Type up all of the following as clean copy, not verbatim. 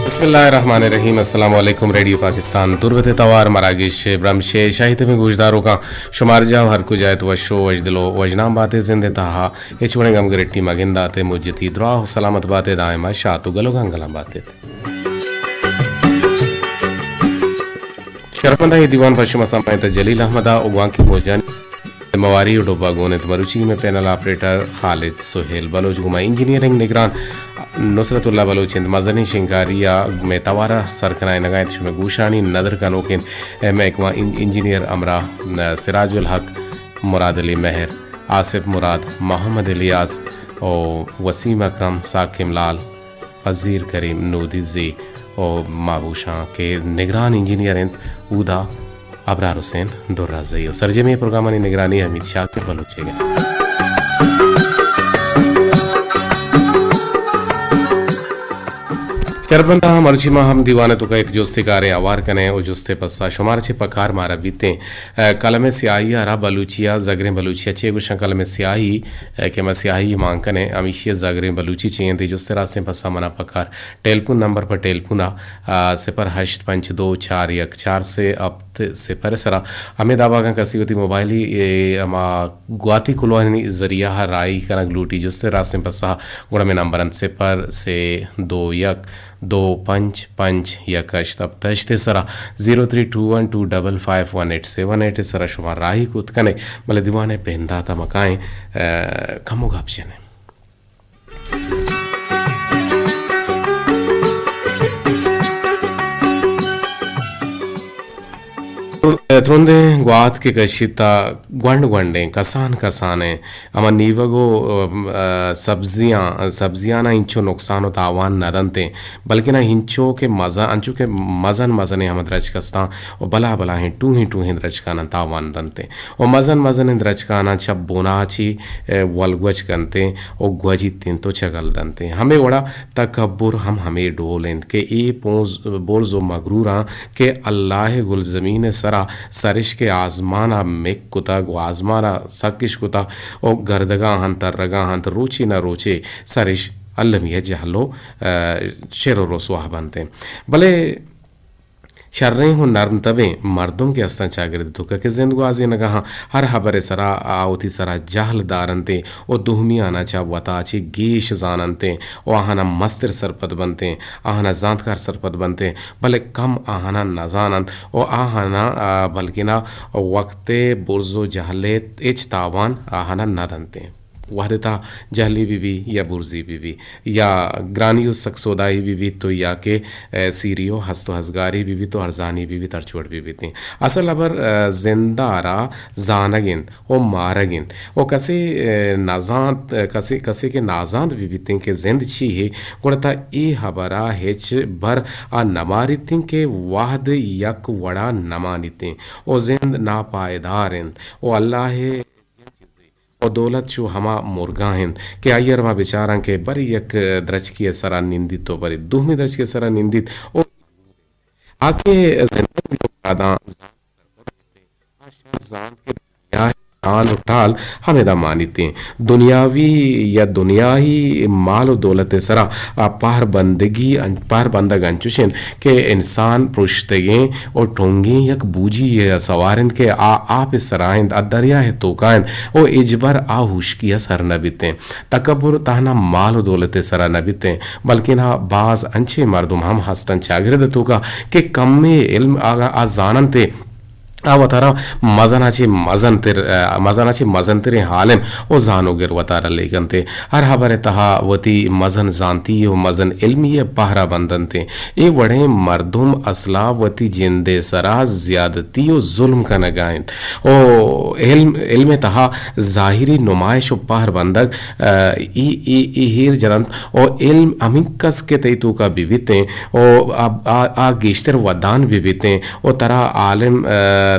बिस्मिल्लाहिर्रहमानिर्रहीम। अस्सलाम वालेकुम। रेडियो पाकिस्तान दुर्वत तवार मरागिश ब्रमशे शाहिद में गुजदारों का शुमार जाओ हर कुजायत वशो वजदलो वजनाम बातें जिंदे ताहा एचवणे गम गरेट्टी मगिंदाते मुज्जती द्रा सलामत बातें दायमा शातु गलो गंगलम बातें शरपंदा ही दीवान पश्चिम असम जलील अहमदा उगवां की मोजान मवारी डोबा गोनित मरुची में पैनल ऑपरेटर खालिद सुहेल बलोच गुमा इंजीनियरिंग निगरान नुसरतुल्ला बलोच मजनी शिंगारिया में तवारा सरकनाए नगायत शुमे गुशानी नदर का नोकिन महकमा इंजीनियर अमरा सिराजुल हक मुराद अली महर आसिफ मुराद मोहम्मद इलियास और वसीम अकरम साकिम लाल फजीर करीम नूदिजी और माबूशा के निगरान इंजीनियर ऊदा अबरार हुसैन दुर्राज़ई सरजे में प्रोग्राम निगरानी हमीद शाह के बलोचेगा शरबंदा मर्चिमा हम दीवाने तो का एक जोस्ते कारे आवार कने ओ जोस्ते पस्सा शुमार छे पकार मारा बीते कलमे स्याही आरा बलूचिया जगरे बलूचिया चे गुशा कलमे स्याही के म स्याही मांग कने अमीशिया जगरे बलूची चे ते जोस्ते रास्ते पस्सा मना पकार टेलीफोन नंबर पर टेलीफोना 0822414 से अब से परिसरा हमें दावा का कसी होती मोबाइली अमा गुआती कुलवानी जरिया राई कनक लूटी जोस्ते रास्ते पस्सा गुड़ा में नंबर से पर से 2-1-2-5-5 यकश तब तश्ते सरा 0321255187 सरा शुमार राही कुत कने मले दीवाने पहनदा था मकाएं कमो गापशने त्रोंदे ग्वात के कशिता ग्वंड ग्वंडे कसान कसाने अमा नीवगो सब्जियां ना इंचो नुकसान हो तावान नदनते बल्कि ना इंचो के मजा अंचो के मजन हम द्रज कस्ता और बला बला हैं टू ही द्रज का ना तावान दनते और मजन द्रज का ना छब बोनाची वलगवच करते और ग्वजी तीन तो चगल दनते हमें वड़ा तकब्बुर हम हमें डोलें के ए बोर्जो मगरूरा के अल्लाह गुल ज़मीन सरा सरिश के आजमाना मेक कुता गो आजमाना सकिश कुता ओ गर्दगा हंतर रगा हंतर रोची न रोचे सरिश अल्लमिया जहलो शेरो रोसवाह बनते भले शर्रें हो नर्म तबे मर्दों के अस्ता चागिर्द तो के जिंदगाजी न कहा हर हबरे सरा आवती सरा जहल दारनते ओ दुहमी आना चा वताची गेश जाननते ओ आहाना मस्तर सरपद बनते आहाना जानकार सरपद बनते भले कम आहाना नजानन ओ आहाना बल्कि ना वक्ते बुर्जो जहले एच तावान आहाना नदनते वहदता जहली बीबी या बुर्जी बीबी या ग्रानियो सक्सोदाई बीबी तो या के सीरियो हस्तो हसगारी बीबी तो हरजानी बीबी तरचोड़ बीबी थी असल अबर जिंदारा जानगिन ओ मारगिन ओ कसे नाजांत कसे के नाजांत बीबी थी के जिंद छी है गुड़ता ए हबरा हेच भर आ नमारी थी के वाहद यक वड़ा नमानी थी ओ जिंद नापायदार ओ अल्लाह और दौलत चू हमा मुर्गा हैं के आयर मा बेचारा के बरी एक द्रज की सरा निंदित तो बरी दुहमी द्रज के सरा निंदित ओ आके जिंदगी आदा जान के आन उठाल हमें दा मानिते दुनियावी या दुनियाही माल दौलत सरा पार बंदग अंचुशन के इंसान पुश्तगे और ठोंगी यक बूजी सवारन के आप सराइंद दरिया है तोकान ओ इजबर आ हुशकिया सर नबिते तकब्बुर ताना माल दौलत सरा नबिते बल्कि ना बाज अंचे मर्दुम हम हस्तन चागिरद तोका के कम में इल्म आ जाननते आवतारा मजनाची मजनतिरे हालम ओ जानो गिर वतारा लेगनते हर हबरे तहा वती मजन जानती ओ मजन इल्मी पहरा बंदनते ए वड़े मर्दुम असलावती जिंदे सरा ज्यादती ओ जुल्म का नगाइन ओ इल्म तहा जाहिरी नुमाइश ओ पहर बंदक ई हीर जनन ओ इल्म अमिकस के तैतु का बिबिते ओ आ गेश्तर वदान बिबिते ओ तरा आलिम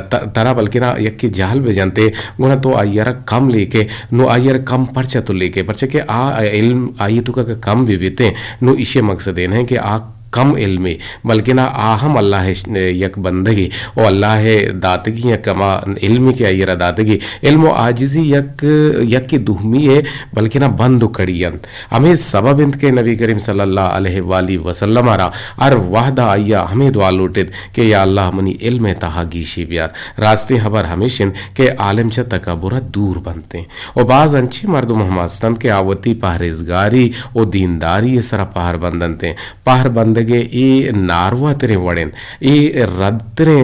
तरा बल्कि ना यक्की जहल भी जानते गुना तो आयर कम लेके नो आयर कम पर्चा तो लेके पर्चे के आ इल्म आई तो का कम भी बीते नो इसे मकसद है कि आ कम इल्मी बल्कि ना आहम अल्लाह यक बंदगी और अल्लाह दातगी यक कमा इल्मी के अयरा दातगी इल्म आजिजी यक यक की दुहमी है बल्कि ना बंद कड़ियंत हमें सबब इंत के नबी करीम सल्लल्लाहु अलैहि वसल्लम आरा और वाहदा आया हमें दुआ लूटित के या अल्लाह मनी इल्म तहा गीशी बियार रास्ते हबर हमेशिन के आलम च तकबुरा दूर बनते और बाज अंची मर्द मोहम्मद के आवती पहरेजगारी और दीनदारी ये सरा पहर बंदनते पहर बंदगे ए नारवा तेरे वड़ेन ए रद तेरे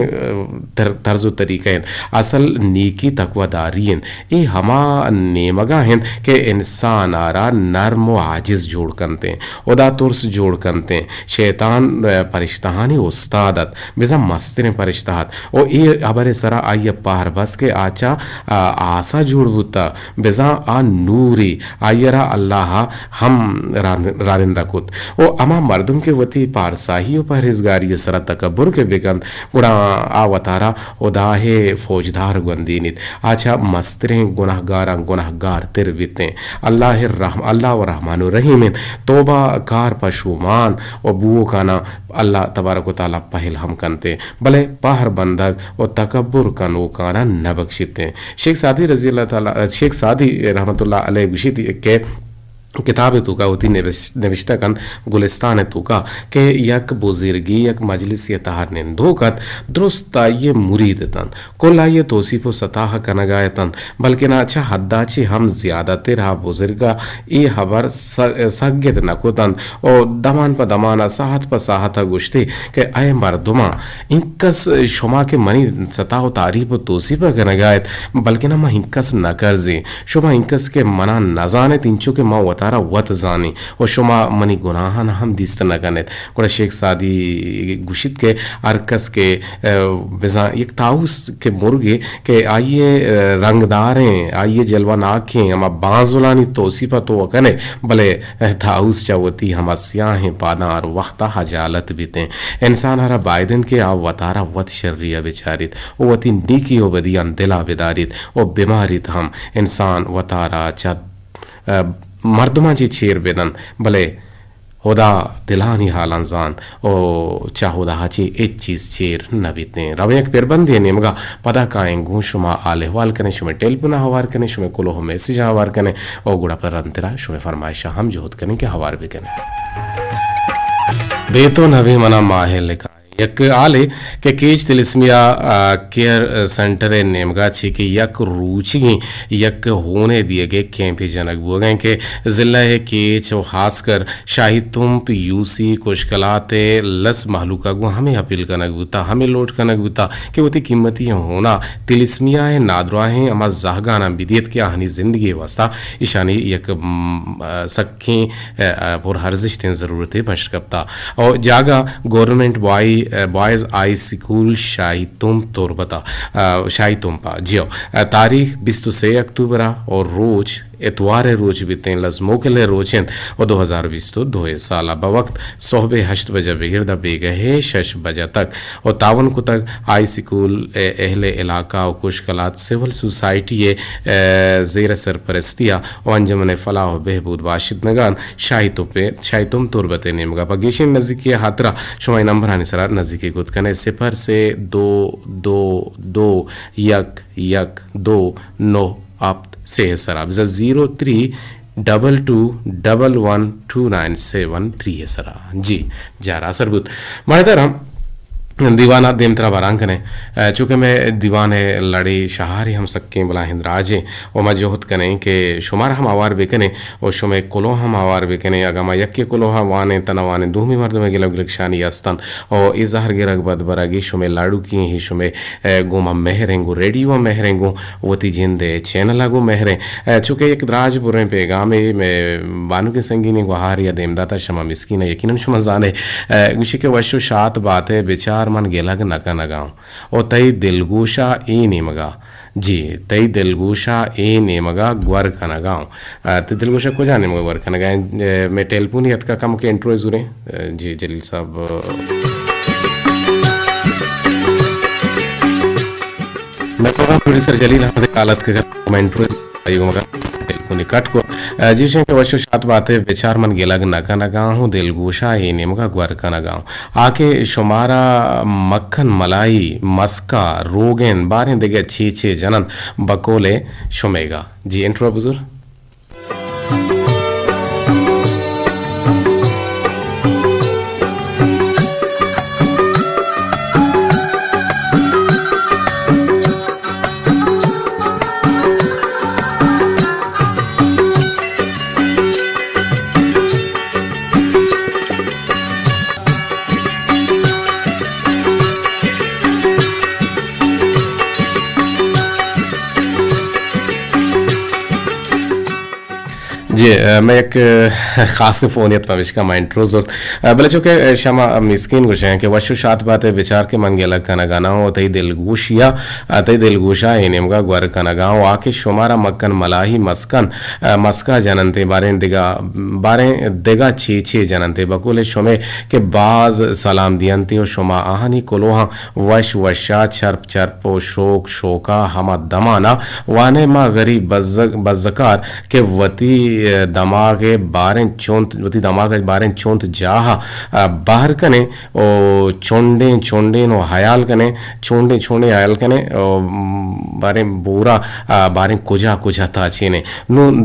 तर्जो तरीक़ें असल नीकी तकवादारीन ए हमा नेमगा हैं के इंसान आरा नर्म व आजिज जोड़ कंते उदा तुर्स जोड़ कंते शैतान परिश्ताहानी उस्तादत बिजा मस्तिने परिश्ताहत ओ ए अबरे सरा आय पहर बस के आचा आसा जोड़ बुता बिजा आ नूरी आयरा अल्लाह हम रारिंदा कुत ओ अमा मर्दुम के वती पारसाही परहेजगारी सरा तकब्बुर के बेगंत गुड़ा आवतारा उदाहे फौजदार गुंदीनित आचा मस्तरे गुनाहगार तिरविते अल्लाह व रहमानुर रहीम तोबा कार पशुमान और बुओ काना अल्लाह तबारक व तआला पहल हम कंते भले पहर बंधक और तकब्बुर कनो काना न बख्शिते शेख सादी रजी अल्लाह ताला शेख सादी रहमतुल्लाह अलैह गुशित के किताब तुका होती नविश्ता कन गुलिस्तान तुका के यक बुजुर्गी यक मजलिस ये तहार निंदोकत दुरुस्त ये मुरीद तन कोला ये तोसीफो सताह कनगायतन बल्कि ना अच्छा हद्दाची हम ज्यादाते रहा बुजुर्गा ये हबर सग्यत नकुतन और दमान पर दमाना साहत पर साहत गुश्ते के अय मर्दुमा इनकस शुमा के मनी सताह तारीफ तोसीफ कनगायत बल्कि ना मा इनकस न करजे शुमा इनकस के मना न जाने तिंचो के मा तारा वत जानी और शुमा मनी गुनाहन हम दिस्त न कनेत कोड़ा शेख सादी गुशित के अरकस के बिजा एक ताउस के मुर्गे के आइए रंगदारें आइए जलवा नाखें हम बांजुलानी तोसीफा तो कने भले ताउस चावती हम स्याहें पादार वक्ता हजालत बीते इंसान हरा बायदन के आ वतारा वत शर्रिया बेचारित ओ वती नीकी ओ बदियान दिला बेदारित ओ बीमारित हम इंसान वतारा चा मर्दमा जी चेर बेदन भले होदा दिलानी हालांजान ओ चाहोदा हाची एक चीज चेर नबीते रवयक पेरबंदी नेमगा पदा काएं गुशुमा आलेहवाल कने शुमे टेलपुना हवार कने शुमे कोलो हो मैसेज हवार कने ओ गुड़ा पर रंतरा शुमे फरमाइशा हम जोहद कने के हवार भी कने बेतो नबी मना माहे लिखा यक आले के केच तिलिस्मिया केयर सेंटर नेमगा छी कि यक रूची यक होने दिए गए कैंप जनक बोगे के जिला है केच और खासकर शाही तुम यूसी कुशकलाते लस महलूका गो हमें अपील कनक बुता हमें लोट कनक बुता कि वो कीमती होना तिलिस्मिया है नादरा है अमा जहगाना बिदियत के आहनी जिंदगी वस्ता ईशानी यक सख्खी और हर्जिश ज़रूरत है बशकप्ता और जागा गवर्नमेंट बॉयज़ आई स्कूल शाही तुम तोरबता शाही तुम पा जियो तारीख 23 अक्टूबर और रोज एतवार रोज बीते लजमोकल रोचन और 2020 तो 2 साल बवक्त सोहबे 8 बजे बिगिरदा बेगहे 6 बजे तक और तावन को तक आई स्कूल अहले इलाका और कुशकलात सिविल सोसाइटी जेर सरपरस्तिया और अंजमन फलाह और बहबूद बाशिद नगान शाही तुम तुरबते नेमगा बगेशन नज़दीकी हाथरा शुमाई नंबर आने सरा नज़दीकी गुद कने 0 से 222 1 1 2 9 आप से सरा 0322112973 है सरा जी जारा सरबुत मर्दर हम दीवाना देमतरा बारांकने चूँकि मैं दीवाने लड़े शहारे हम सक्के बला हिंदराजे और मैं जोहत कने के शुमार हम आवार बेकने और शुमे कोलो हम आवार बेकने अगमा यक्के कोलो हम वाने तनवाने दूमी मर्द में गिलब गिलक्षानी अस्तन और इजहर गिरग बद बरागी शुमे लाडू की ही शुमे गोमा महरेंगो रेडियो महरेंगो वती जिंदे चैनल गो महरे चूँकि एक द्राजपुर पे गामे में बानू के संगीनी गुहार या देमदाता शमा मिस्कीन यकीनन शुमा जाने उसी के वशो शात बात है बेचार मन गेलग नका नगाऊं और तई दिलगोशा ए नेमगा जी तई दिलगोशा ए नेमगा ग्वर कनगाऊं तो दिलगोशा को जाने मगा ग्वर कनगा मैं टेलपुनी हत का कम के इंट्रो जुरे जी जलील साहब मैं प्रोग्राम प्रोड्यूसर जलील हाथ हालत के मैं इंट्रो मगा टेलफोन कट को जिसे के वशो शात बातें विचार मन गेलग नका नगाहूँ दिलगोशा ये नेमका ग्वर का नगाहूँ आके शुमारा मक्खन मलाई मस्का रोगेन बारें देगे छी छी जनन बकोले शुमेगा जी इंट्रो बुजुर्ग जी मैं एक खास फ़ोनियत पविश का माइंड रोज बले चुके शमा मिस्किन गुश हैं कि वशु शात बातें विचार के मन गेलक कना गाना हो तई दिलगोशिया तई दिलगोशा इनेम का ग्वर कना गाँव आके शुमारा मक्कन मलाही मस्कन मस्का जननते बारें देगा छी छी जननते बकुले शुमे के बाज सलाम दियंते और शुमा आहनी कोलोहा वश वशा चर्प चर्पो शोक शोका हमा दमाना वाने मा गरीब बज़कार के वती दमागे बारें चोंत वती दमागे बारें चोंत जाहा बाहर कने ओ चोंडे नो हयाल कने चोंडे हयाल कने ओ बारें बोरा बारें कुजा ताचीने नून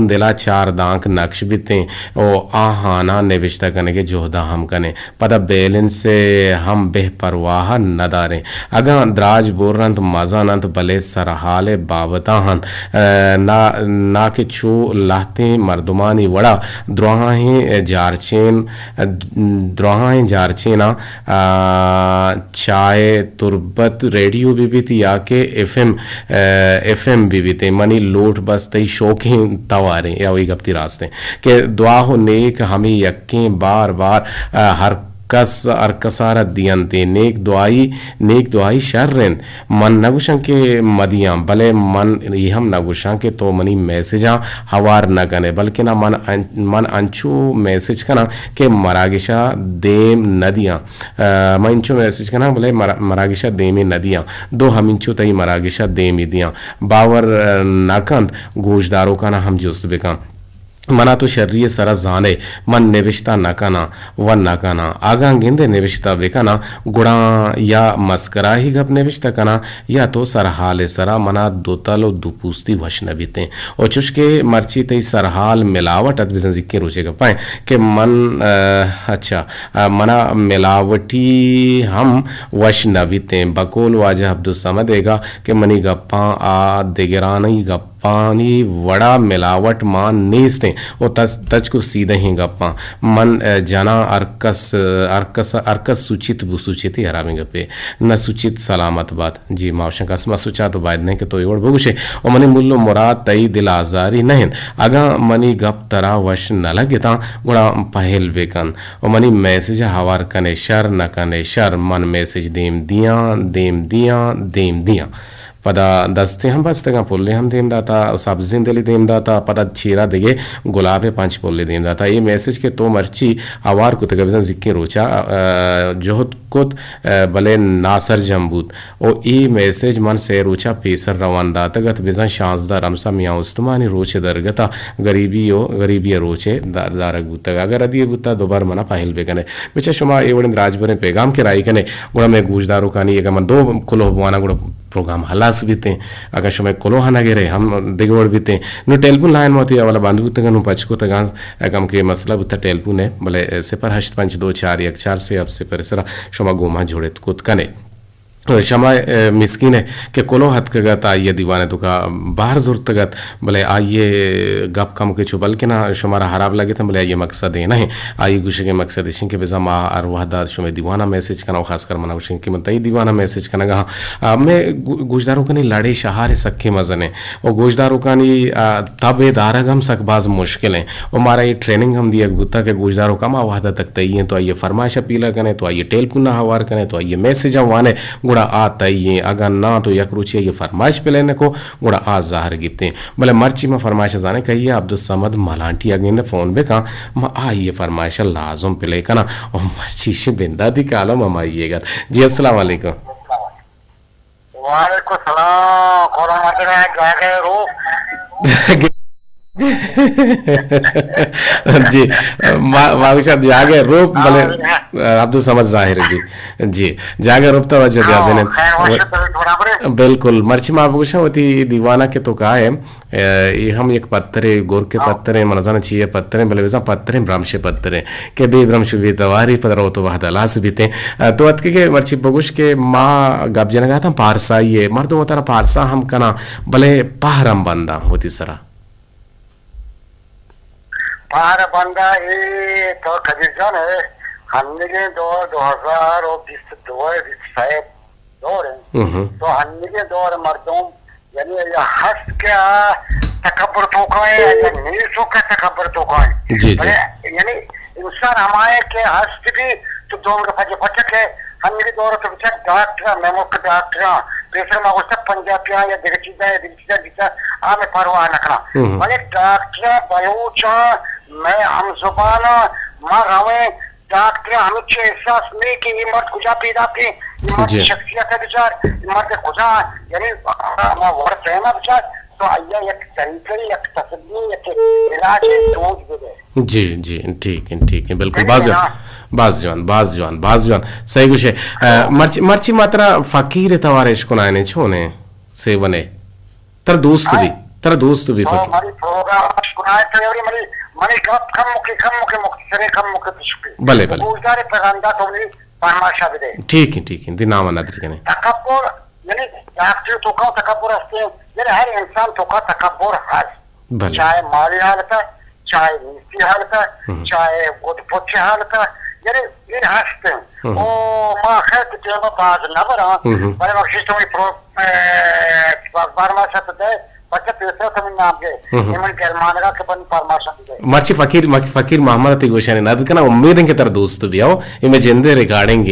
दिला चार दांक नक्श बिते ओ आहाना निविश्ता कने के जोहदा हम कने पदा बेलन से हम बेपरवाह नदारे अगा द्राज बोरंत मजानंत भले सरहाले बाबता हन ना के छू लाते मर्दुमानी वड़ा द्रोहाएं जारचेना चाय तुरबत रेडियो बीबीत या के एफएम बीबीते मनी लोट बस तई शौकी तवारे या वही गप्ती रास्ते के दुआ हो नेक हमें यक्के बार बार हर कस अरकसारा दियंते नेक दुआई शर्रेन मन नगुशं के मदियां भले मन यहम नगुशं के तो मनी मैसेजा हवार न कने बल्कि ना मन अंचू मैसेज कना के मरागिशा देम नदियां मंचू मैसेज कना भले मरागिशा देमी नदियां दो हमिंचू तई मरागिशा देमी दियां बावर नकंद गोशदारों का ना हम जोस्त बेका मना तो शर्रिय सरा जाने मन निविश्ता नकाना वन नकाना आगा गेंदे निविश्ता बेकाना गुड़ा या मस्करा ही गप निविश्ता कना या तो सरहाल सरा मना दोतलो दुपूस्ती वश नबीते और चुशके मर्ची तई सरहाल मिलावट अदबिजन जिक्के रोचे गपाएं के मन अच्छा मना मिलावटी हम वश नबीते बकोल वाजा अब्दुल समदेगा के मनी गप्पा आ दिगरानी गप पानी वड़ा मिलावट मान नेस्ते और तज को सीधे ही गप्पा मन जना अर्कस सूचित बुसूचित हरामे गपे न सूचित सलामत बात जी मावशं कसमा सुचा तो बाद नहीं के तो योड़ भगुशे और मनी मुल्लो मुराद तई दिल आजारी नहीं अगा मनी गप तरा वश न लगता गुड़ा पहल बेकन और मनी मैसेज हवार कने शर न कने शर मन मैसेज देम दिया पदा दस्ते हम बस तक पुल्ले हम देम दाता सब्जिन दिली देम दाता पदा चीरा दिगे गुलाबे पांच पुल्ले देम दाता ये मैसेज के तो मर्ची आवार को तकबजन जिक्के रोचा जोहत कुत भले नासर जम्बूत ओ ई मैसेज मन से रोचा पेसर रवान दाता गत बिजन शांसदा रमसा मियाँ उस्तमानी रोचे दरगता गरीबी रोचे दारक बुता अगर अदी बुता दोबार मना पाहिल बेकने बिचा शुमा एवड़न राजभरे पैगाम के राई कने गुड़ा में गूजदारों का नहीं मन दो कुलो बुआना गुड़ा प्रोग्राम हलास बीते अगर शुमे कोलो हना गेरे हम दिगोड़ बीते नु टेलपुन लाइन मोती वाला बांधु तक नु पचको तक कम के मसला बुता टेलपुन है भले से पर हष्ट पंच 2 4 1 4 से अब से परिसरा शुमा गोमा जोड़े कुत कने शमा मिस्किन है कि कोलो हथ कगत आइए दीवाने तो का बाहर जोर तगत भले आइए गप कम के चुबल के ना शुमारा हराब लगे था भले आइए मकसद है नहीं आइए गुशे के मकसद इशिं के बेजा माँ और वहदार शुमे दीवाना मैसेज करना खास कर मना उशिं की मतई दीवाना मैसेज करना गा मैं गुजदारों का नहीं लड़े शहारे सखे मजने और गुजदारों का नहीं तब दारग हम सकबाज मुश्किल हैं और हमारा ये ट्रेनिंग हम दिया बुता के गुजदारों का माँ वहदा तक तई तो आइए फरमाइश अपीला करें तो आइए टेल पुना हवार करें तो आइए मैसेज आवाने गुड़ा आता ये अगर ना तो यक रुचि ये फरमाइश पे लेने को गुड़ा आ जाहिर गिफ्ते भले मर्ची में फरमाइश जाने कहिए अब्दुल समद मलांटी अगेंदे फोन पे का मैं आइए फरमाइश लाजम पे लेकर ना और मर्ची से बिंदा दी कालम हम आइएगा जी अस्सलाम वालेकुम वालेकुम सलाम कोरा मार्केट में क्या कह रो जी मागशात जागे रूप भले आप तो समझ जाहिर भी जी जागे रूप तो वजह दिया देने बिल्कुल मर्ची माबूशा होती दीवाना के तो का है ये हम एक पत्थरे गोर के पत्थरे मनजाना चाहिए पत्थरे भले वैसा पत्थरे भ्रमशे पत्थरे के बे भ्रमश भी तवारी पदरो तो वह दलास बीते तो अत के मर्ची बगुश के माँ गप जनगा था पारसा ये मर्दों तारा पारसा हम कना भले पहरम बंदा होती सरा para banda ये तो खजीजन है हमने के 2022 दौर है तो हमने के दौर मर्दों यानी ये हंस के तकबर तो कहें या नीसो का तकबर तो कहें यानी इंसान हमारे के हंस भी तो दोनों का फजे फटे के हमने के दौर तो बिचार डॉक्टर मेमो के डॉक्टर पेशर में उससे पंजाबियां या दिगचीजा जितना आमे परवाह नकना माने डॉक्टर बयोचा मैं हम जुबाना मर हमें डॉक्टर हमें एहसास नहीं कि ये मर्द कुछ पीदा पे ये मर्द शख्सियत है विचार ये मर्द कुछ यानी हमारा वर्ड रहना विचार तो आइया एक तरीके एक तस्वीर एक इलाज सोच दे जी जी ठीक है बिल्कुल बाजवान सही कुछ है मर्ची मात्रा फकीर तवारेश को नाने छोने सेवने तर दोस्त भी फकीर हमारी प्रोग्राम सुनाए तो यारी मनी कम मुके सरे कम मुके पिछुके भले उजारे पैगामदा तो नहीं परमाशा भी दे ठीक है दिनामा नदरी कने तकब्बुर यानी डॉक्टर तो का तकब्बुर हस्ते यानी हर इंसान तो का तकब्बुर है चाहे माली हालत है चाहे नीति हालत है चाहे गुड पोचे हालत है यानी ये हस्ते ओ मां खैर के tema बाज ना बरा पर मक्सिस तो प्रो परमाशा तो दे बच्चे पैसा तो नहीं आप गए इमन germanega के बन परमाशा दे मर्ची फकीर मोहम्मद ती गोशाने ना कना उम्मीद है कि तेरा दोस्त भी आओ इमे जिंदे रिगार्डिंग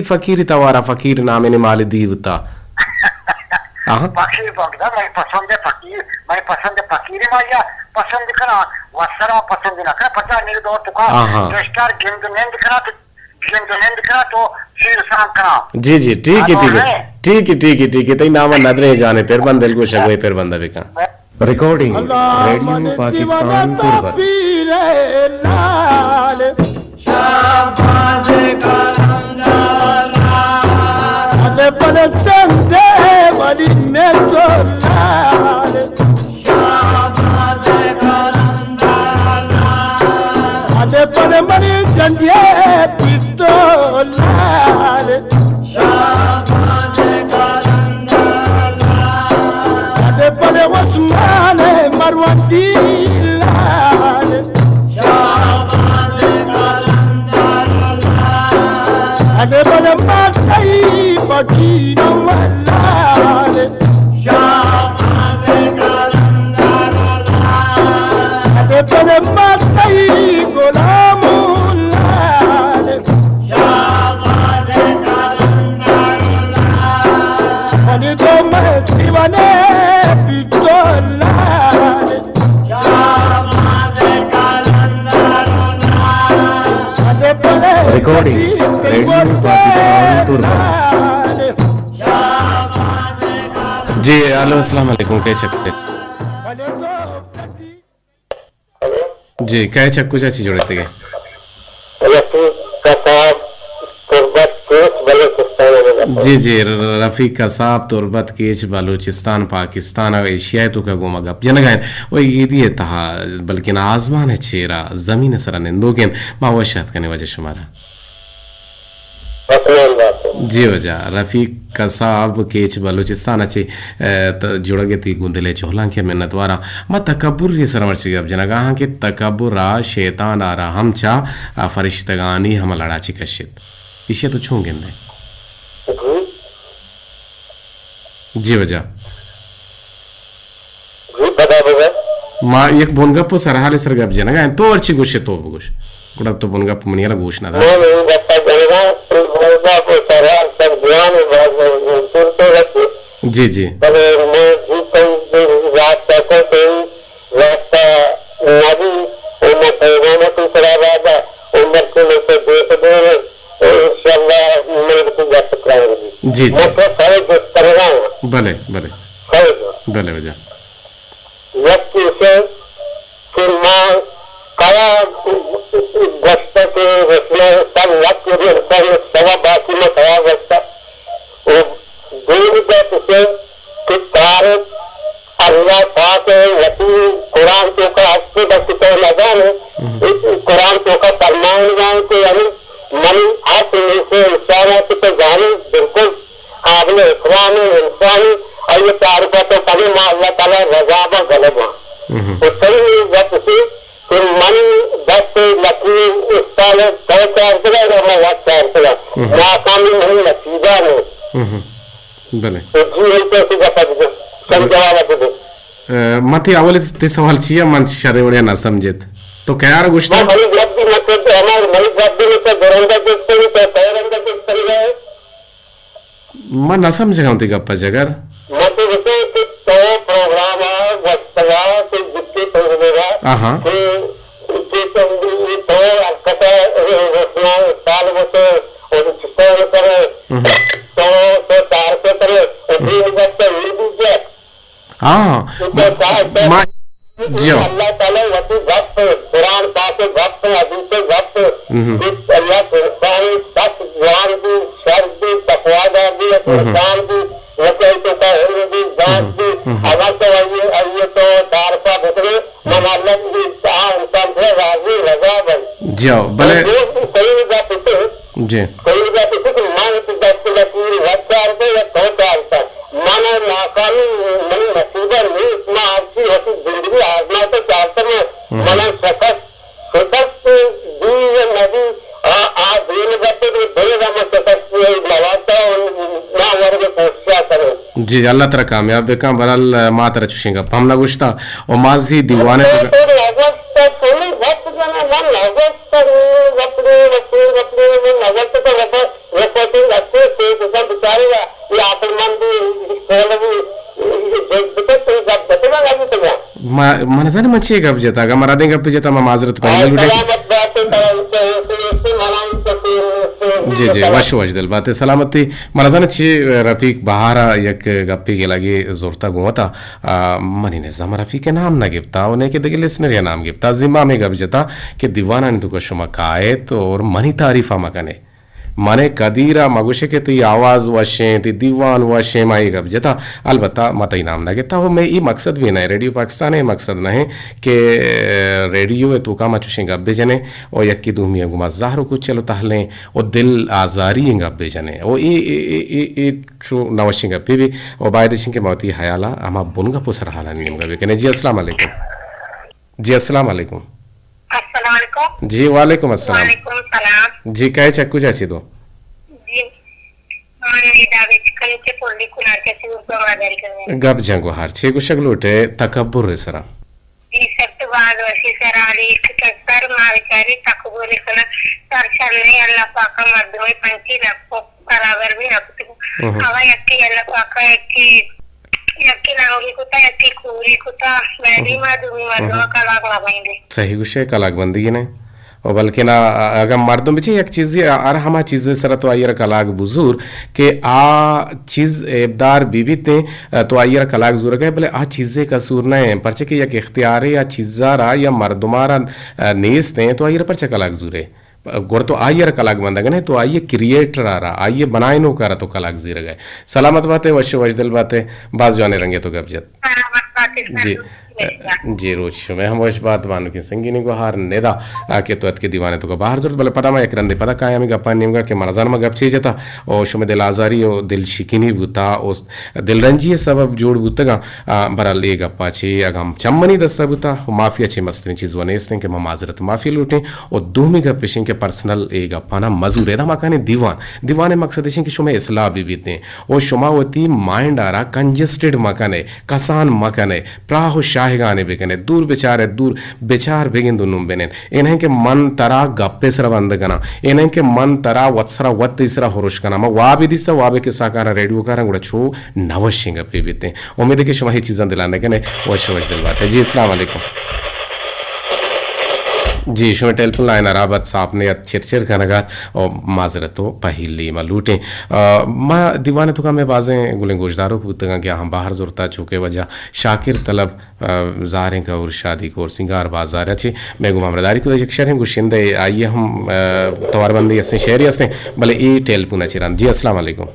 फकीरी तवारा फकीर नाम ने माल दीवता फकीर बंदा मैं पसंद है फकीरी माया पसंद करा वसरा पसंद ना करा पता नहीं दो तो का स्टार गेंद करा तो सिर शाम करा जी ठीक है तई नाम नदरे जाने फिर बंदल को शगवे फिर बंदा बिका रिकॉर्डिंग रेडियो पाकिस्तान तुर्बत शाबाश Palestine wali mesolal shabash kalandala ade pale mani jandye pistolal shabash kalandala ade pale wasmane marwandilal shabash kalandala ade pale matai Pakino malale shabash kalandala ade pale matai golamulale shabash kalandala ade to masivane pitolale shabash kalandala ade pale recording radio Pakistan Turbat ji hello अस्सलाम वालेकुम क्या चक्के जी क्या चक्कू चाची जोड़े थे जी रफीक का साहब तुर्बत केच बलूचिस्तान पाकिस्तान एशिया तो का गोमा गप जनगाय वो ये दिए तहा बल्कि ना आसमान है चेहरा जमीन सरा निंदोगेन मावशात करने वजह शुमारा जी वजह रफीक का साहब केच बलूचिस्तान अच्छे जुड़ गए थी गुंदले चोहला के मेहनत वारा मैं तकब्बुर ये सरमर्ची अब जनगा के तकब्बुरा शैतान आ रहा हम चा फरिश्तगानी हम लड़ाची कशित इसे तो छू गेंदे जी वजह माँ एक बोनगप्पो सरहाले सरगप जनगा तो अर्ची गुशे तो बुगुश कुड़ा तो बोनगप्पो मनियाला घोषणा था जी जी जी भले बले वजह व्यक्ति से फिर माँ कया गस्ता के उसमें सब व्यक्ति भी सवा बाकी में कया गस्ता वो दूर गए उसे कि तारे अल्लाह पाक वसी कुरान तो का अस्सी बस्ती तो लगा है इस कुरान तो का फरमान जाए कि यानी मन आप से इंसान है तो जाने बिल्कुल आपने इकराम इंसानी और ये तारीफा तो कभी अल्लाह ताला रजा व गलबा तो सही वक्त से फिर मन दस लकड़ी इस साल तय तैयार करा मैं वक्त तैयार करा नाकामी नहीं नतीजा नहीं बले तो जी नहीं कैसे जब समझावा दे मती अवल ते सवाल चिया मन शरे वड्या ना समजेत तो क्या गोष्ट मैं मरी जब भी मतलब हमारे मरी जब भी मतलब गोरंगा देखते ही तो तैरंगा देखते ही गए मैं ना समझ गया हूँ गप्पा जगर मतलब जैसे कि तो प्रोग्राम है वस्तवा से जितने प्रोग्राम हाँ कि तो कथा साल बचे और चित्तौड़ करे तो तार पे करे भी बच्चे ये भी हाँ जी अल्लाह ताला वही वक्त कुरान पाक वक्त हदीस वक्त अल्लाह कुरान सच ज्ञान भी शर भी तकवादार भी कुरान भी वकल तो का भी जान भी अगर तो ये तो तारफा बदले मन अल्लाह की इंसान से राजी रजा बन जाओ भले कोई बात है जी कोई बात है कि मान तो दस लकीर वचार पे या तो चालता माने नाकामी मन नसीबा नहीं इतना अच्छी होती जिंदगी आजमा तो चाहते हैं मना सकत दी नदी आज दिन बच्चे भी बड़े राम सकत लगाता ना वर्ग कोशिश करें जी अल्लाह ताला कामयाब बेका बरल मातर चुशिंगा हमला गुश्ता और माजी दीवाने मन जाने मच्छी गप जेता अगर मरा देंगे पे जेता माजरत पाएंगे जी जी वश वजदल बात सलामती मला जाने ची रफीक बहारा एक गप्पी के लगे जोरता गुवता मनी ने जमा रफीक के नाम ना गिफ्ता उन्हें के दगिल इसने या नाम गिफ्ता जिम्मा में गप जेता कि दीवाना ने तो शुमा कायत और मनी तारीफा मकने माने कदीरा मगुशे के ती आवाज वशे ती दीवान वशे माई गप जेता अलबत्ता मत इनाम ना गेता हो मैं ये मकसद भी नहीं रेडियो पाकिस्तान है मकसद नहीं कि रेडियो तो का मचुशे गप बेजने और यक्की दुमिया गुमा ज़ाहरो कुछ चलो तहले और दिल आज़ारी गप बेजने और ये चो नवशिं गप भी और बायदेशिं के मौती हयाला अमा बुनगा पुसर हाला नहीं गप के जी अस्सलाम वालेकुम जी अस्सलाम वालेकुम जी वालेकुम अस्सलाम जी कहे चक्कू चाची दो गप जंगो हार छे गुशक लूटे तकब्बुर रे सरा ಈ ಸತ್ತು ಬಾದ ವರ್ಷಿ ಸರಾಲಿ ಕತ್ತರ ಮಾವಿಚಾರಿ ತಕಬೂರಿ ಕನ ಸರ್ಚನೆ ಎಲ್ಲ ಪಾಕ ಮರ್ದೋಯ್ ಪಂಚಿ ನಪ್ಪು ಬರಾಬರ್ भी नपತು ಅವ ಯಕ್ಕಿ ಎಲ್ಲ ಪಾಕ यक्की नांगली कुता यक्की खूरी कुता वैदी मादुमी मर्दों कलाक लगाएंगे सही गुशे कलाक बंदी ने और बल्कि ना अगर मर्दों में एक चीज़ और हमा चीज़ें सर तो आइयर कलाक बुजुर्ग के आ चीज़ एबदार बीबीते तो आइयर कलाक जुर गए भले आ चीज़ें कसूर न है परचे के एक इख्तियार या चीज़ारा या मर्दुमारा नेस्ते हैं तो आइयर परचे कलाक जुरे गोर तो आइयर कलाक बंदा गए तो आइए क्रिएटर आ रहा आइए बनाए नो करा तो कलाक जीर गए सलामत बातें वश वजदल बातें बाज जाने रंगे तो गबजत जी जी रोज में हम वश बात बानु की संगीनी को हार नेदा आके तो के दीवाने तो बाहर जरूरत भले पता मैं एक रंदे पता काय हमें गप्पा निमगा के मरजान में गप चीज था और शुमे दिल आजारी और दिल शिकिनी बुता उस दिल रंजी सबब जोड़ बुतगा बरल ये गप्पा छी अगम चम्मनी दस्ता बुता माफिया छी मस्ती चीज वने इसने के माजरत माफी लूटे और दूमी गप पेशिंग के पर्सनल ए गप्पा ना मजूर है मकाने दीवाने मकसद है कि शुमे इस्लाह भी बीते और शुमावती माइंड आ रहा कंजेस्टेड मकाने कसान मकाने प्राहो शाहगाने बेकने दूर बेचार बेगिन दुनुम बेने इन्हें के मन तरा गप्पे सर बंद गना इन्हें के मन तरा वत्सरा वत्त इसरा होरुश कना म वाबे दिसा वाबे के साकारा रेडियो कारा गुड़ा छो नवशिंग पे बीते उम्मीद है कि शुमा ही चीज़ें दिलाने के ने वश दिल बात है जी अस्सलाम वालेकुम जी शुमे टेल्पन लाइन अराबत साहब ने चिरचिर कनगा और माजरतो पहली मलूटे माँ दीवाने तो का मैं बाजें गुलें गोशदारों को तंगा क्या हम बाहर ज़रूरता चुके वजह शाकिर तलब ज़ारें का और शादी को और सिंगार बाजार अच्छी मैं गुमाम रदारी को एक शहर गुशिंदे आइए हम तवारबंदी ऐसे शहरी ऐसे भले ई टेल्पन चिरान जी अस्सलाम वालेकुम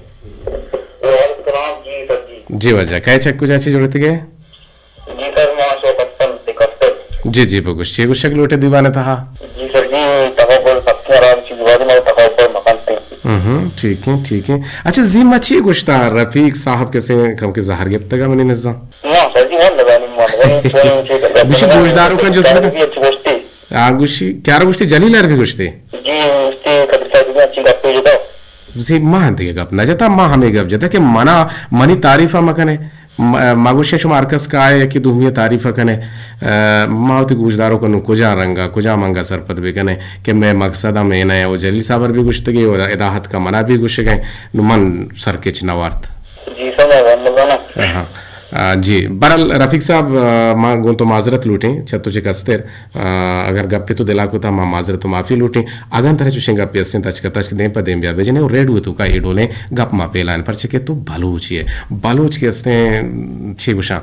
जी वजह कहे चेक कुछ अच्छी जुड़ते गए जी सर जी जी बगुश ची गुश लूटे दीवाने था जी सर जी तकबर सबसे आराम चीज वाली मैं तकबर मकान पे ठीक है अच्छा जिम अच्छी गुश्ता रफीक साहब कैसे कम के ज़हर गिफ्त का मैंने निज़ाम ना सर जी वन लगानी गुशी गोशदारों का जो भी अच्छी गोश्ती गुशी क्या गुश्ती जलील भी गुश्ती जी उसकी कबिसा जी अच्छी गप्पे जो जी मां दिए गप न जता मां हमें गप जता कि मना मनी तारीफा मकने मागुशे शुमार कस का है कि दुमिया तारीफा कने मावती गुजदारों को कुजा रंगा कुजा मंगा सरपत भी कने कि मैं मकसदा में नया वो जली साबर भी गुश्तगी और इदाहत का मना भी गुश गए मन सर के चनावार्थ जी समझ हाँ जी बरल रफीक साहब माँ गो तो माजरत लूटें छत्तुचे कस्तेर अगर गप्पे तो दिला को था माँ माजरत तो माफ़ी लूटें अगन तरह चुशें गप्पे अस्सें तच दें पर दें ब्या बेजने और रेड हुए तो का इडोलें गप मा पेलान पर चके तो बलूच है बलूच के अस्तें छे गुशा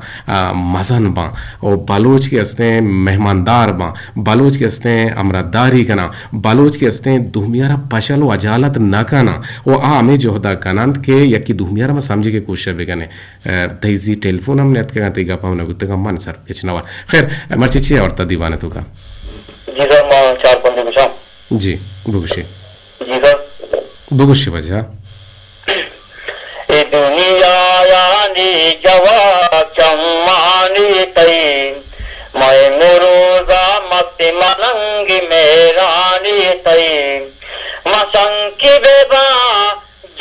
मजन बा और बलूच के अस्तें मेहमानदार बा बलूच के अस्तें अमरदारी कना बलूच के अस्तें दुहमियारा पशल व अजालत न कना वो आमे जोहदा कनांत के यकी दुहमियारा में समझे के कोशिश बेगने दईजी टेलीफोन हमने अत के गाते गप हमने गुत्ते का मन सर किच नवा खैर मर्ची छे और ता दीवाने तो का जी सर मैं 4-5 गुशा जी बुगुशी जी सर बुगुशी बजा ए दुनिया यानी जवा चम्मानी तई मैं मुरोजा मस्ती मलंगी मेरानी तई मसंकी बेबा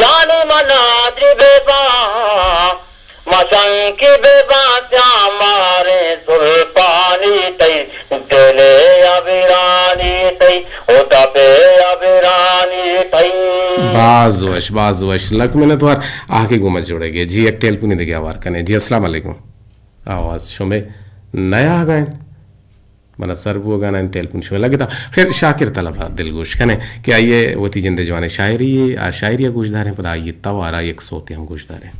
जानू मनाद्री बेबा मसंकी बेबा मारे सुल्तानी तई दिले अबिरानी तई ओ दबे अबिरानी तई बाजवश लक में तो आके गुमज जोड़ेगे जी एक टेल पुनी देगे आवार कने जी अस्सलाम वालेकुम आवाज शुमे नया आ गए मना सरबू गाना टेलपुन शो लगे था खैर शाकिर तलबा दिलगोश कने कि आइए वती जिंदे जवाने शायरी गुजदार पता आइए तवारा एक सोते हम गुजदार हैं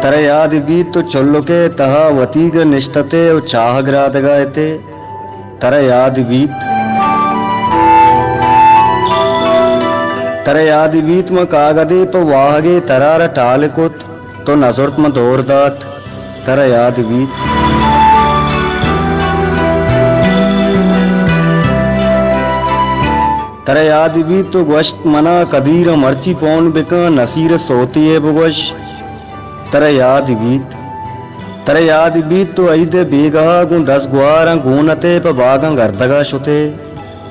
तरयाद बीत तो चोल्लोके तहा वतीग निष्ठते और चाह ग्राद गायते तरयाद बीत म कागदे प वाहगे तरार टालकुत तो नजरत म दोरदात तरयाद बीत तो गोश्त मना कदीर मर्ची पौन बिका नसीर सोती है बुगश तरयाद बीत तो ऐदे बेगहा गु 10 गुआर गूनते प बागा गर्दगा शुते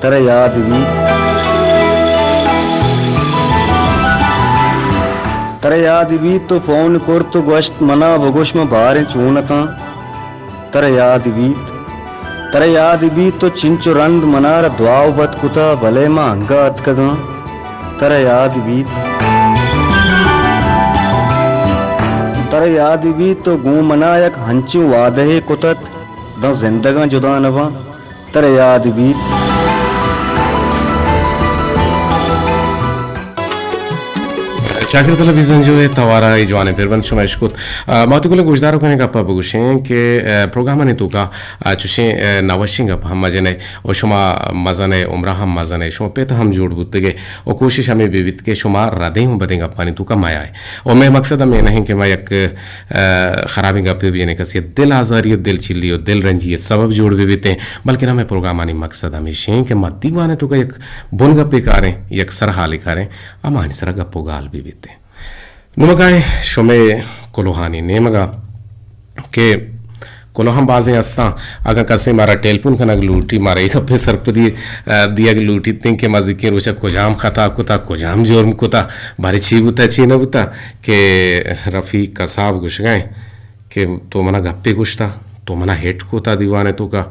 तरयाद बीत तो फोन कुर तो गोश्त मना बुगुश में बार चूनता तरयाद बीत तो चिंचो रंद मनार द्वाव बत कुता भले मा हंगा अतकगा तरयाद बीत तो गू मनायक हंचू वादहे कुतत द जिंदगा जुदा नवा तरयाद बीत शाकिर तलविजन जो है तवारा जवाने फिरबंद शुमाइश कुत मातुकुले गुजदारो कने गप्पा बगुशें के प्रोग्राम ने तो का चुशे नवशिंग अप हम मजने और शुमा मजने उम्र हम मजने शुमा पे हम जोड़ बुते के और कोशिश हमें विविध के शुमा रदे हूं बदेंगे पानी तो का माया है और मैं मकसद में नहीं कि मैं एक खराबी गप्पे भी नहीं कसी दिल आजारी दिल चिल्ली दिल रंजी सबब जोड़ विविध हैं बल्कि ना मैं प्रोग्राम आनी मकसद हमें शें के मत दीवाने तो का एक बुन गप्पे कारें एक सरहा लिखारें अमानी सरा गप्पो गाल विविध नुमगाए शुमे कोलोहानी नेमगा के कोलोहम बाजें अस्ता अगर कसे मारा टेलपुन खनग लूटी मारा एक अपने सरप दिया लूटी तिंग के मजी के रोचा कोजाम खता कुता कोजाम जोरम कुता भारी छी बुता छी न बुता के रफ़ी कसाब गुश गए के तो मना गप्पे गुश्ता तो मना हेट को था दीवाने तो का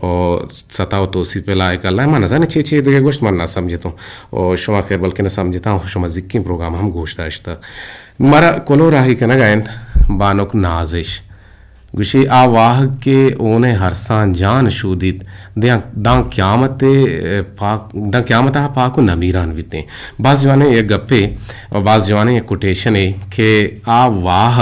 और सताव तो सी पे लाए कल मैं नजाने चे चे देखे गोश्त मन ना समझे तो और शुमा खैर बल्कि ना समझता हूँ शुमा जिक्की प्रोग्राम हम गोश्त आश्ता मरा कोलो राही के ना गायन बानोक नाजिश गुशी आ वाह के ओने हरसान जान शूदित दां क्यामत पाक दां क्यामत हा पाको नमीरान विते बाज जवाने ये गप्पे और बाज जवाने ये कोटेशन है कि आ वाह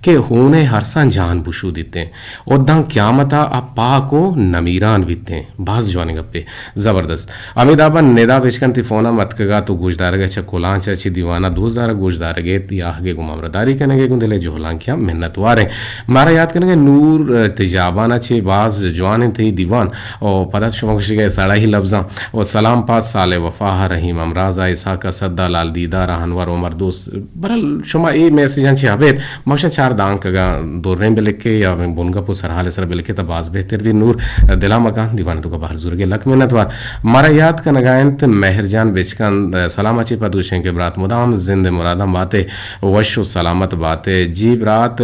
के होने हरसान जान बुशू दिते और दां क्यामत आ पाको नमीरान विते बाज जवाने गप्पे जबरदस्त अमिताबा नेदा बेचकन ती फोना मत कगा तो गुजदार गे कोलां ची दीवाना 2000 गुजदार गे तियाह गे गुमामरदारी कनेगे गुंदले जो होलांकिया मेहनत वारे मारा याद कनेगे नूर तिजाबाना चे बाज जवान थे दीवान और पता शुमा खुशी गए साड़ा ही लफ्जा और सलाम पास साले वफाह रहीम अमराजा ईसा का सद्दा लाल दीदार अनवर उमर दोस्त बरल शुमा ए मैसेज चे हबेत मक्शा चार दांग कगा दोरने बेले के या बुनगा पु सरहाले सर बेले के तबाज बेहतर भी नूर दिला मकान दीवान तो का बाहर जुर के लक मेहनत वार मारा याद का नगायंत मेहरजान बेचकन सलाम अच्छी पदूशें के बरात मुदाम जिंद मुरादम बातें वशो सलामत बातें जी बरात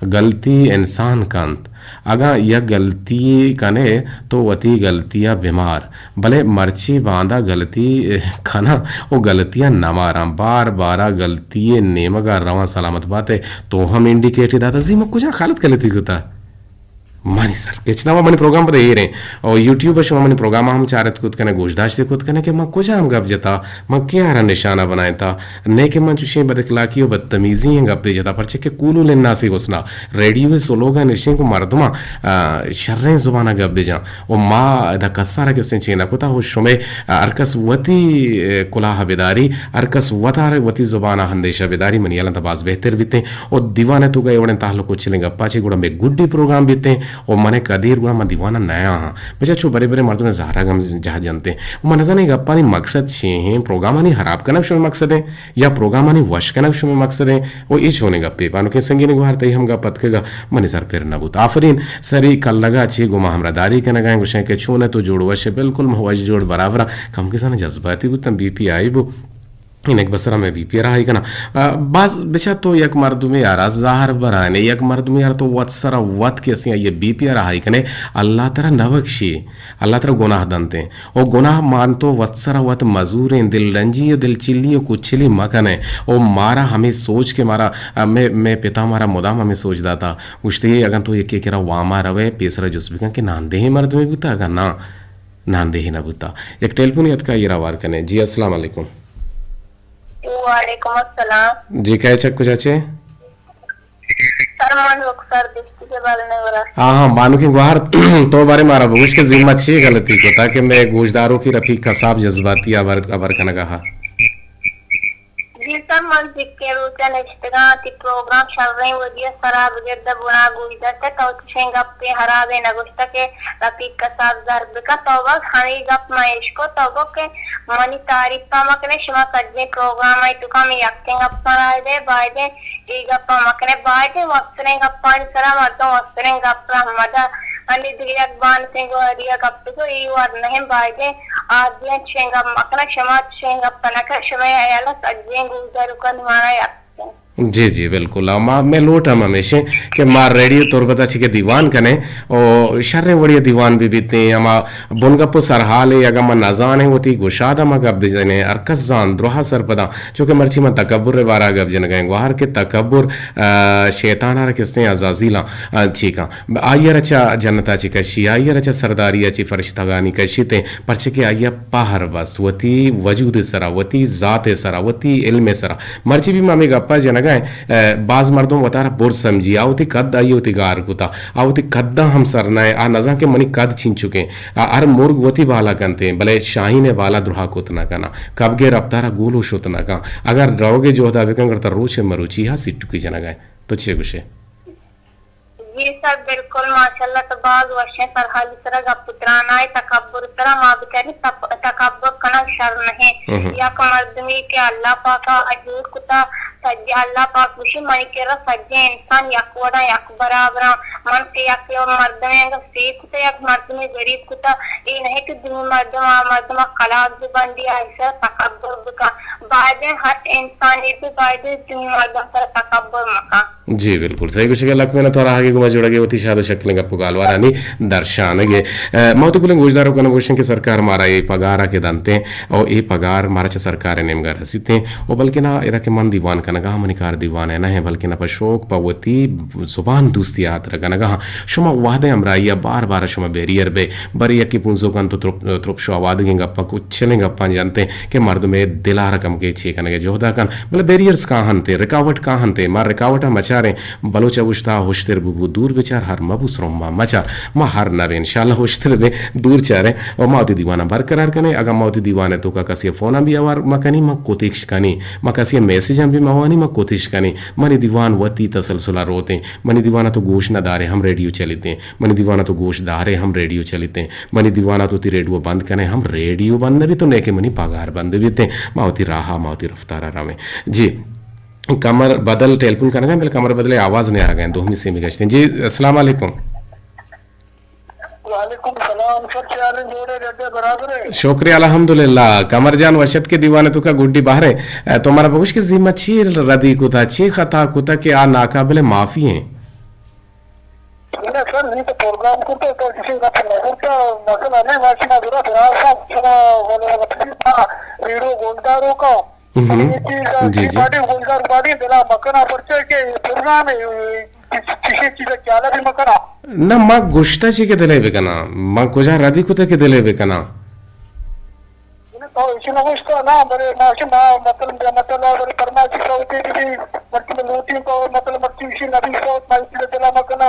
गलती इंसान कंत अगा यह गलती कने तो वती गलतियाँ बीमार भले मर्ची बांधा गलती खाना वो गलतियाँ न मारा बार बारा गलती नेमगा रवा सलामत बातें तो हम इंडिकेट दाता जी मैं कुछ खालत गलती होता मानी सर किचना वो मनी प्रोग्राम पर ये रहे और यूट्यूब पर शुमा मनी प्रोग्राम हम चारत खुद कने गोशदाश्त खुद कने के मां कुछ हम गप जता मां क्या रहा निशाना बनाए था ने के मन चुशे बदखलाकी और बदतमीजी हैं गप दे जता पर के कूलू लेना सी घुसना रेडियो से लोग निश्चय को मर्दमा शर्रें जुबाना गप दे जा और मां द कसारा के से चेना कोता हो शुमे अरकस वती कुलाह बेदारी अरकस वतार वती जुबाना हंदेशा बेदारी मनियाला तबाज बेहतर बीते और दीवाने तो गए वड़े ताल्लुक चलेंगे अप्पाची गुड़ा में गुड्डी प्रोग्राम बीते और मने कदीर गुड़ा मैं दीवाना नया हाँ बेचा छो बड़े बड़े मर्दों में जहरा गम जहाँ जानते हैं मन जाने गप्पा नहीं मकसद छे हैं प्रोग्राम नहीं हराब करना शुरू मकसद है या प्रोग्राम नहीं वश करना शुरू मकसद है वो इच होने गप्पे पानो के संगी ने गुहार तई हम गपत के गा मने सर फिर नबूत आफरीन सरी कल लगा अच्छी गुमा हमरा दारी के नगाएं गुशे के छो ने तो जोड़ वशे बिल्कुल महवाज जोड़ बराबर कम के साने जज्बाती बुतम बीपी आई बु इन एक बसरा में बीपी रहा है कना बाज बेचा तो एक मर्दु में यार ज़ाहर बराने एक मर्दु में यार तो वत्सरा वत के सिया ये बीपी रहा है कने अल्लाह तरा नवक्षी अल्लाह तरा गुनाह दंते और गुनाह मान तो वत्सरा वत मजूरें दिल रंजी दिल चिल्ली कुछली मकने और मारा हमें सोच के मारा मैं पिता मारा मुदाम हमें सोच दाता उछते अगर तो ये के वामा रवे पेसरा जुस्बिका के नांदे ही मर्द में बुता अगर ना नांदे ही ना बुता एक टेलीफोन याद का ये रवार कने जी अस्सलाम वालेकुम वालेकुम अस्सलाम जी क्या चक्कू चाचे सर मन सर दृष्टि के बारे में बोला हाँ मानो की गुहार तो बारे मारा बुश के जिम्मा अच्छी गलती को ताकि मैं गोशदारों की रफीक कसाब जज्बाती अबर खना कहा जिसम मस्जिद के रूचन इश्तिगाती प्रोग्राम शर्रें वदिया सराब गिरद बुना गुजरते तो शेंगप पे हरावे नगुस्ता के रफीक का साथ जर्ब का तौबा खानी गप महेश को तौबा के मनी तारीफ पामकने शिवा सज्जे प्रोग्राम आई तुका में यक्कें गप सराय दे बायदे ई गप पामकने बायदे वस्त्रें गप पानी सरा मर्दों वस्त्रें गप रहमदा अन्य दिलियक बान सिंह हरिया गप तो ई वाद नहीं बायदे आदिया शेंगप मकना शमा शेंगप पनका शमे आयाला सज्जे गुजर का निवाना यक्कें जी जी बिल्कुल माँ मैं लोट हम हमेशा कि मार रेडियो तौर बता के दीवान कने और शर्रे वड़िया दीवान भी बीते अमा बुनगप्पो सरहाल है अगर मन नजान है होती गुशादा मा गब जने अरकस जान द्रोहा सरपदा चूंकि मर्ची में तकब्बुर रे बारा गब जन गए गुहार के तकब्बुर शैतान आ किसने अजाजीला चीका आइया रचा जन्नता ची कशी आइया रचा सरदारिया ची फरिश्तागानी कशी ते परचे के आइया पाहर बस वती वजूद सरा वती जात सरा वती इल्म सरा मर्ची भी मामी गप्पा जन बाज मर्दों वतारा बोर समझी आवती कद आई होती गार कुता आवती कद्दा हम सरनाए आ नजा के मनी कद छीन चुके अर मुर्ग वती बाला कंते भले शाही ने बाला द्रोहा कुतना कना कब गे रफ्तारा गोलो शुतना का अगर रहोगे जो होता बेकन करता रोचे मरुची हा सिट्टू की जना गए तो छे गुशे जी सर बिल्कुल माशाल्लाह तो बाज वर्षे सरहाल तरह का पुत्राना है तकब्बुर तरह मां बिचारी तकब्बुर कना शर नहीं या कमर्दमी के अल्लाह पाक अजूर कुता सज्जे अल्लाह पाक विषय मन के सज्जे इंसान यकवड़ा यक बराबर मन के यक और मर्द में अगर सीख कुता यक मर्द में गरीब कुता ये नहीं कि दुनिया मर्द में कलाक भी बन दिया ऐसा तकब्बुर का बायदे हर इंसान ये भी बायदे दुनिया मर्द पर तकब्बुर मका जी बिल्कुल सही कुछ लक में थोड़ा आगे गुमा जुड़गे होती शादो शक्ल गप्पु गालवारानी दर्शानगे मौत कुल गोजदारों का नगोशन के सरकार मारा ये पगार के दंते और ये पगार मारा च सरकार नेम गर हसीते और बल्कि ना इरा के मन दीवान का नगा मनिकार दीवान है ना है बल्कि ना पशोक पवती जुबान दुस्ती आत रगा नगा शुमा वादे अमराइया बार बार शुमा बेरियर बे बरिया की पुंजो kan to trop sho awad ge gappa ku chele gappa jante ke mardu me dila rakam ke che kanage johda kan bale barriers ka hante rukawat ka hante mar rukawata machare balocha ushta hoshter bu dur bichar har mabus romma machar ma har nabe inshallah hoshter be dur chare o mauti diwana barqarar kane aga mauti diwane to ka kasiya phone bi awar makani ma kotish kani ma kasiya message bi mawani ma kotish kani mani diwan wati tasalsula rote mani diwana to gosh na dare हम radio चलते हैं money दीवाना तो गोश दारे हम radio चलते हैं money दीवाना तो ती रेडियो बंद कने हम रेडियो बंद भी तो नेके मनी पगार बंद भी थे मावती राहा मावती रफ्तारा रामे जी कमर बदल टेलीफोन करना मेरे कमर बदले आवाज नहीं आ गए दो से में गश्ते जी अस्सलाम वालेकुम वालेकुम सलाम सर क्या हाल है जोड़े रड्डे बराबर है शुक्रिया अल्हम्दुलिल्लाह कमर जान वशत के दीवाने तो का गुड्डी बाहर है तुम्हारा बहुश के जिम्मा ची रदी को था ची खता कुता के आ नाकाबिले माफी हैं ಇಲ್ಲ ಸರ್ ನೀನು ಪ್ರೋಗ್ರಾಮ್ ಕೊಟ್ಟು ಕಿಸಿ ನಗರತ ಮಸಲ ಅನೇ ವಾಚಿನ ದೂರ ಫಿರಾಸ ಚಲ ವಲ वीडियो गोलदारों का जी जी पार्टी गोलदार पार्टी दिला मकना परिचय के प्रोग्राम किसी चीज क्या भी मकना ना मा गोष्टा ची के दिले बेकना मा कोजा राधी कुता के दिले बेकना तो इसी नगोष्टा ना बरे माशी मा मतलब बरे परमाची सौती भी मतलब लोटी को मतलब मच्छी इसी नदी सौत माइसी दिला मकना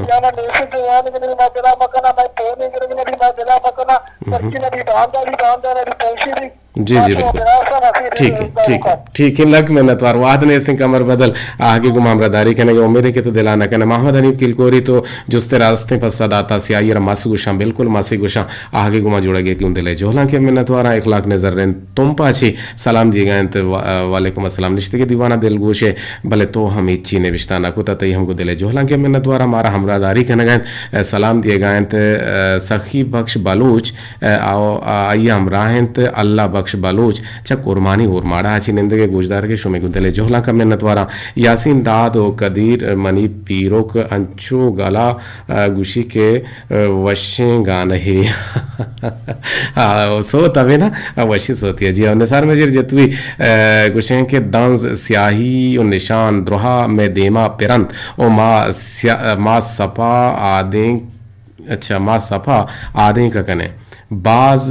या ना नेसे जो याद में ना दिला मकना मैं पोने करके नहीं ना दिला मकना मच्छी नदी बांधा नदी पैसे भी जी जी बिल्कुल ठीक है लक में नतवार वाद ने सिंह कमर बदल आगे गुमामरादारी करने की उम्मीद है कि तो दिलाना कहना मोहम्मद हनीफ किलकोरी तो जुस्ते रास्ते पर सदाता सियाई मासी गुशा बिल्कुल मासी गुशा आगे गुमा जुड़ा गया कि उन दिले जोहला के में नतवारा 1 लाख नजर रें तुम पाची सलाम दिए गए तो वालेकुम अस्सलाम निश्चित के दीवाना दिल गोशे भले तो हम इच्छी ने विश्ताना को तई हमको दिले जोहला के में नतवारा हमारा हमरादारी करने गए सलाम दिए गए तो सखी बख्श बलूच आइए हमराहन अल्लाह बख्श बलूच चा कुर्बानी और माड़ा आची निंदगे गुजदार के शुमे गुदले जोहला का मिन्नत वारा यासीन दाद ओ कदीर मनी पीरो के अंचो गला गुशी के वशे गान है सो तबे ना वशी सोती है जी निसार मजिर जतवी गुशे के दांस स्याही और निशान द्रोहा में देमा पिरंत ओ मा सपा आदे अच्छा मा सफा आदे का कने बाज